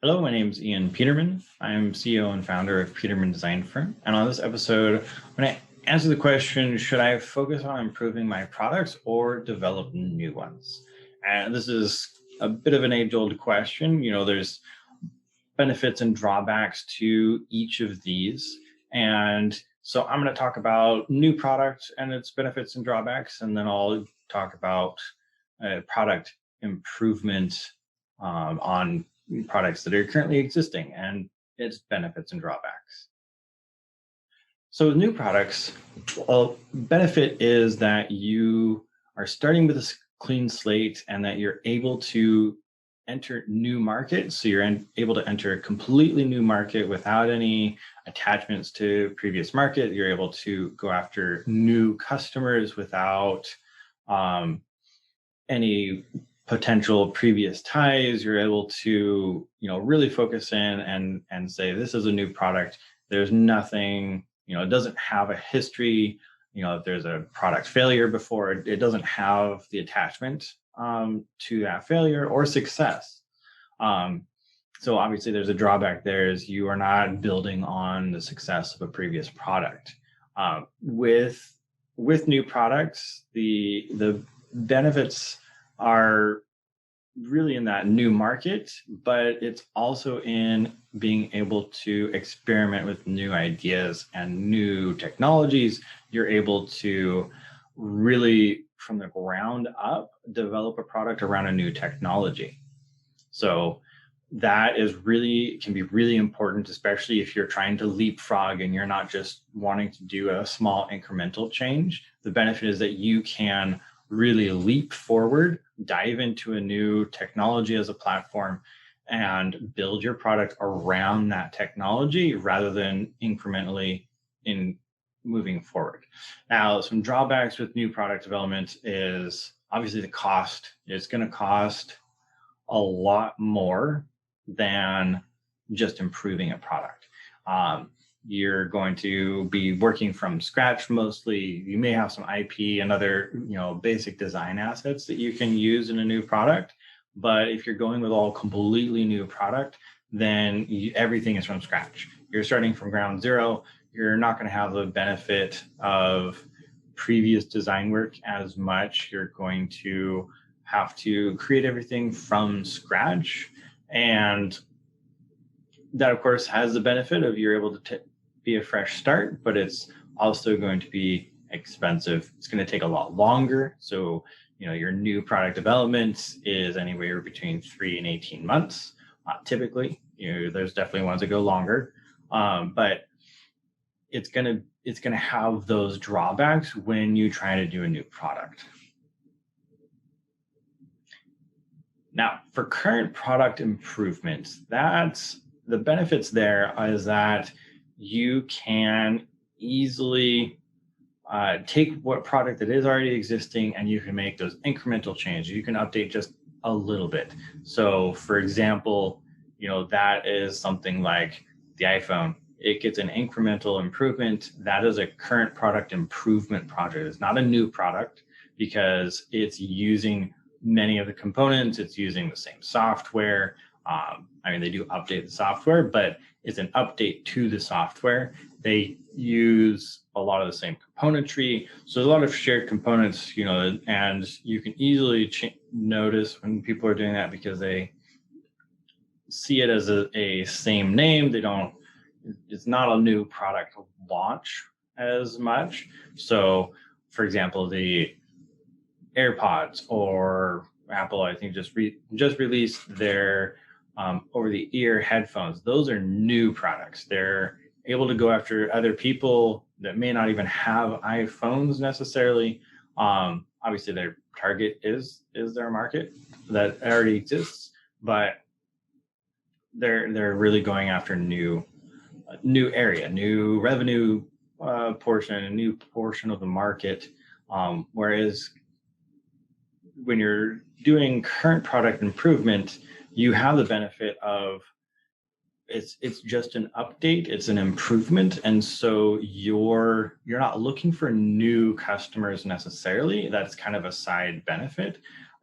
Hello, my name is Ian Peterman. I'm CEO and founder of Peterman Design Firm. And on this episode, I'm going to answer the question, should I focus on improving my products or develop new ones? And this is a bit of an age-old question. There's benefits and drawbacks to each of these. And so I'm going to talk about new product and its benefits and drawbacks, and then I'll talk about product improvement on products that are currently existing and its benefits and drawbacks. So with new products, benefit is that you are starting with a clean slate and that you're able to enter new markets. So you're able to enter a completely new market without any attachments to previous market. You're able to go after new customers without any potential previous ties. You're able to, really focus in and say, this is a new product. There's nothing, it doesn't have a history. If there's a product failure before, it doesn't have the attachment to that failure or success. So obviously there's a drawback there is you are not building on the success of a previous product. With new products, the benefits are really in that new market, but it's also in being able to experiment with new ideas and new technologies. You're able to really, from the ground up, develop a product around a new technology. So that can be really important, especially if you're trying to leapfrog and you're not just wanting to do a small incremental change. The benefit is that you can really leap forward, dive into a new technology as a platform, and build your product around that technology rather than incrementally in moving forward. Now, some drawbacks with new product development is obviously the cost. It's going to cost a lot more than just improving a product. You're going to be working from scratch mostly. You may have some IP and other, basic design assets that you can use in a new product. But if you're going with all completely new product, then everything is from scratch. You're starting from ground zero. You're not going to have the benefit of previous design work as much. You're going to have to create everything from scratch. And that, of course, has the benefit of you're able to be a fresh start, but it's also going to be expensive. It's going to take a lot longer. So, your new product development is anywhere between 3 and 18 months. Typically, there's definitely ones that go longer, but it's going to have those drawbacks when you try to do a new product. Now, for current product improvements, that's the benefits there is that you can easily take what product that is already existing and you can make those incremental changes. You can update just a little bit. So for example, that is something like the iPhone. It gets an incremental improvement. That is a current product improvement project. It's not a new product because it's using many of the components. It's using the same software. They do update the software, but it's an update to the software. They use a lot of the same componentry. So there's a lot of shared components, and you can easily notice when people are doing that because they see it as a same name. It's not a new product launch as much. So for example, the AirPods or Apple, I think just released their over-the-ear headphones. Those are new products. They're able to go after other people that may not even have iPhones necessarily. Obviously, their target is their market that already exists, but they're really going after new area, new revenue portion, a new portion of the market. Whereas when you're doing current product improvement, you have the benefit of it's just an update, it's an improvement, and so you're not looking for new customers necessarily. That's kind of a side benefit.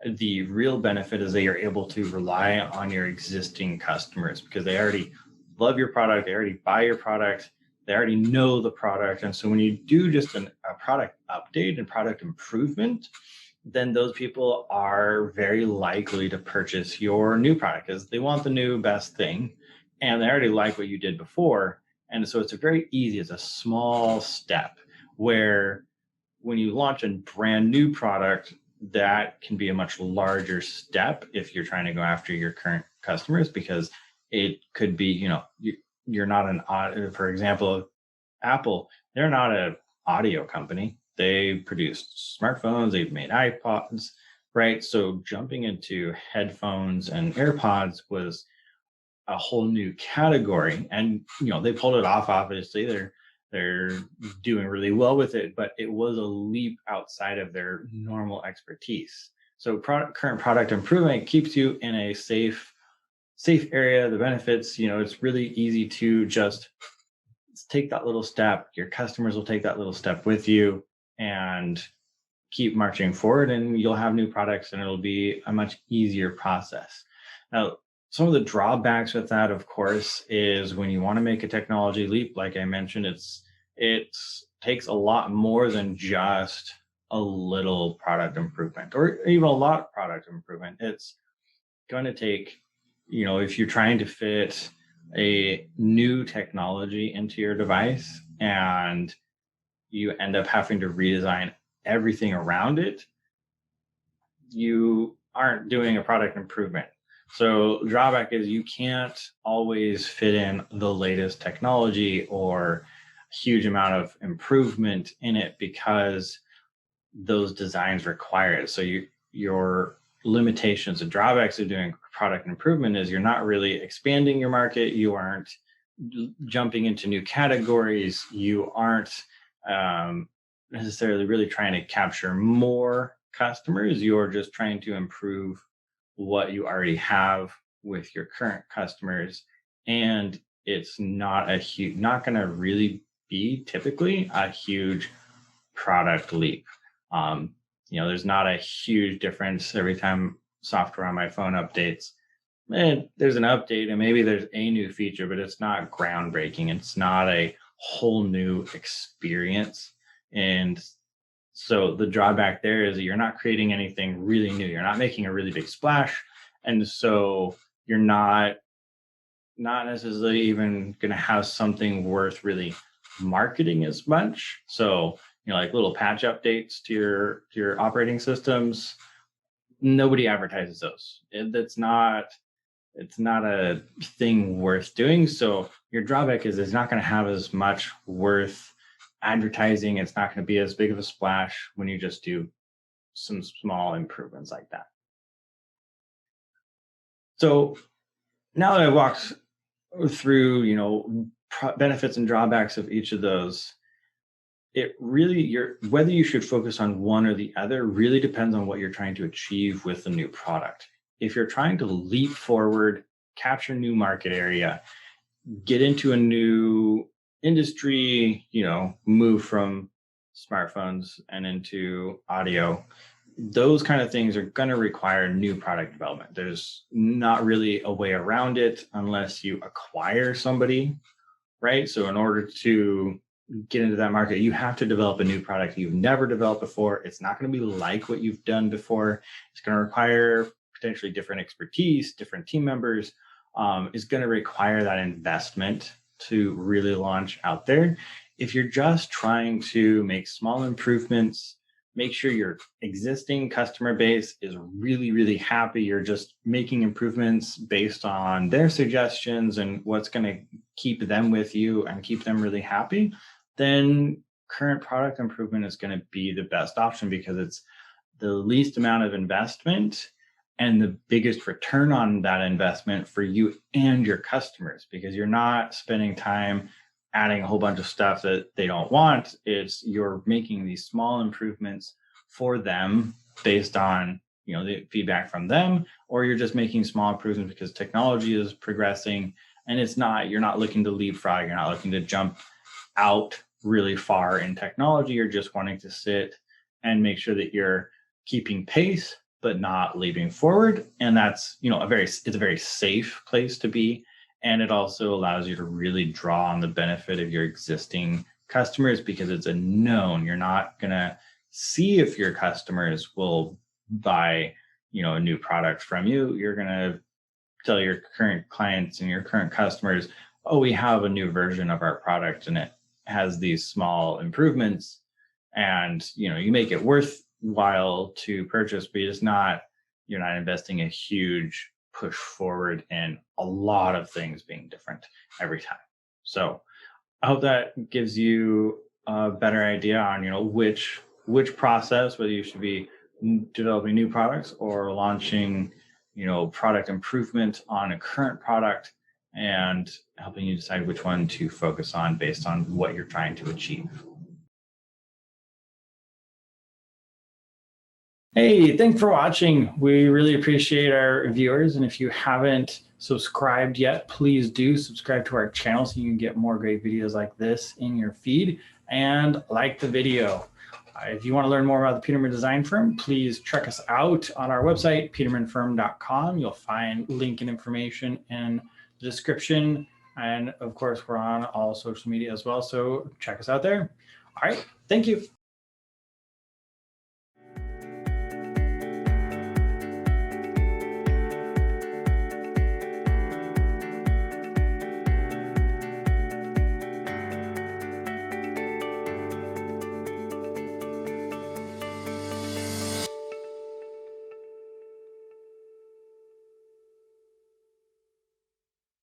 The real benefit is that you're able to rely on your existing customers because they already love your product, they already buy your product, they already know the product. And so when you do just a product update and product improvement, then those people are very likely to purchase your new product because they want the new best thing and they already like what you did before. And so it's a very easy, it's a small step where when you launch a brand new product, that can be a much larger step if you're trying to go after your current customers because it could be, you're not for example, Apple, they're not an audio company. They produce smartphones, they've made iPods, right? So jumping into headphones and AirPods was a whole new category. And they pulled it off, obviously. They're doing really well with it, but it was a leap outside of their normal expertise. So current product improvement keeps you in a safe area. The benefits, it's really easy to just take that little step. Your customers will take that little step with you and keep marching forward, and you'll have new products and it'll be a much easier process. Now, some of the drawbacks with that, of course, is when you want to make a technology leap, like I mentioned, it takes a lot more than just a little product improvement or even a lot of product improvement. It's going to take, if you're trying to fit a new technology into your device and you end up having to redesign everything around it, you aren't doing a product improvement. So drawback is you can't always fit in the latest technology or a huge amount of improvement in it because those designs require it. So your limitations and drawbacks of doing product improvement is you're not really expanding your market. You aren't jumping into new categories. You aren't necessarily really trying to capture more customers. You're just trying to improve what you already have with your current customers. And it's not going to really be typically a huge product leap. There's not a huge difference every time software on my phone updates. There's an update and maybe there's a new feature, but it's not groundbreaking. It's not a whole new experience. And so the drawback there is that you're not creating anything really new. You're not making a really big splash. And so you're not necessarily even going to have something worth really marketing as much. So, like little patch updates to your operating systems, nobody advertises those. It's not a thing worth doing. So your drawback is it's not going to have as much worth advertising. It's not going to be as big of a splash when you just do some small improvements like that. So now that I walked through, benefits and drawbacks of each of those, it really, whether you should focus on one or the other really depends on what you're trying to achieve with the new product. If you're trying to leap forward, capture new market area, get into a new industry, move from smartphones and into audio, those kind of things are going to require new product development. There's not really a way around it unless you acquire somebody, right? So in order to get into that market, you have to develop a new product you've never developed before. It's not going to be like what you've done before. It's going to require potentially different expertise, different team members. It's going to require that investment to really launch out there. If you're just trying to make small improvements, make sure your existing customer base is really, really happy. You're just making improvements based on their suggestions and what's going to keep them with you and keep them really happy, then current product improvement is going to be the best option because it's the least amount of investment and the biggest return on that investment for you and your customers, because you're not spending time adding a whole bunch of stuff that they don't want. It's you're making these small improvements for them based on the feedback from them, or you're just making small improvements because technology is progressing and you're not looking to leapfrog, you're not looking to jump out really far in technology. You're just wanting to sit and make sure that you're keeping pace but not leaping forward. And that's, it's a very safe place to be. And it also allows you to really draw on the benefit of your existing customers because it's a known. You're not going to see if your customers will buy, a new product from you. You're going to tell your current clients and your current customers, oh, we have a new version of our product and it has these small improvements, and you make it worthwhile to purchase, but you're not investing a huge push forward in a lot of things being different every time. So I hope that gives you a better idea on which process, whether you should be developing new products or launching product improvement on a current product, and helping you decide which one to focus on based on what you're trying to achieve. Hey, thanks for watching. We really appreciate our viewers. And if you haven't subscribed yet, please do subscribe to our channel so you can get more great videos like this in your feed, and like the video. If you want to learn more about the Peterman Design Firm, please check us out on our website, petermanfirm.com. You'll find link and information in the description. And of course, we're on all social media as well. So check us out there. All right. Thank you.